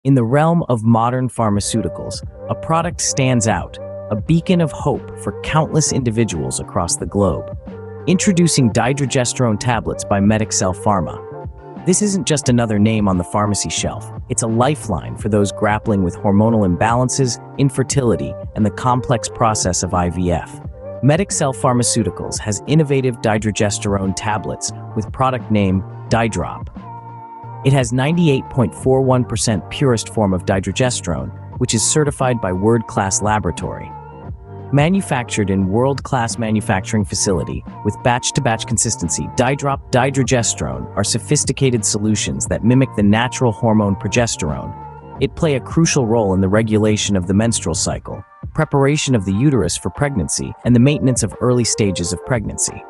In the realm of modern pharmaceuticals, a product stands out, a beacon of hope for countless individuals across the globe. Introducing Dydrogesterone tablets by Medixcel Pharma. This isn't just another name on the pharmacy shelf, it's a lifeline for those grappling with hormonal imbalances, infertility, and the complex process of IVF. Medixcel Pharmaceuticals has innovative Dydrogesterone tablets with product name Dydrop. It has 98.41% purest form of dydrogesterone, which is certified by world-class laboratory. Manufactured in world-class manufacturing facility with batch-to-batch consistency, Dydrop Dydrogesterone are sophisticated solutions that mimic the natural hormone progesterone. It play a crucial role in the regulation of the menstrual cycle, preparation of the uterus for pregnancy, and the maintenance of early stages of pregnancy.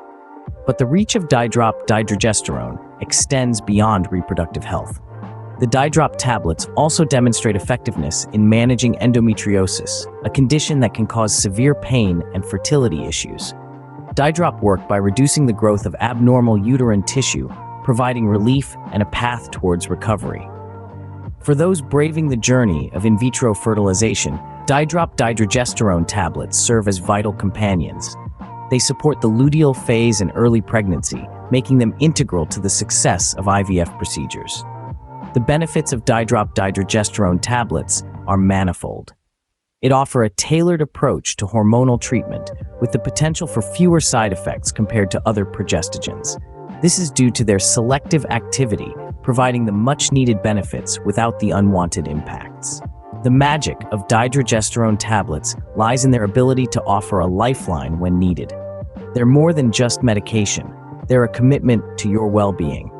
But the reach of Dydrop Dydrogesterone extends beyond reproductive health. The Dydrop tablets also demonstrate effectiveness in managing endometriosis, a condition that can cause severe pain and fertility issues. Dydrop work by reducing the growth of abnormal uterine tissue, providing relief and a path towards recovery. For those braving the journey of in vitro fertilization, Dydrop Dydrogesterone tablets serve as vital companions. They support the luteal phase and early pregnancy, making them integral to the success of IVF procedures. The benefits of Dydrop Dydrogesterone tablets are manifold. It offers a tailored approach to hormonal treatment with the potential for fewer side effects compared to other progestogens. This is due to their selective activity, providing the much-needed benefits without the unwanted impacts. The magic of Dydrogesterone tablets lies in their ability to offer a lifeline when needed. They're more than just medication. They're a commitment to your well-being.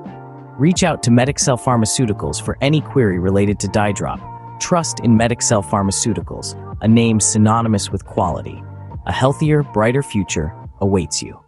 Reach out to Medixcel Pharmaceuticals for any query related to Dydrop. Trust in Medixcel Pharmaceuticals, a name synonymous with quality. A healthier, brighter future awaits you.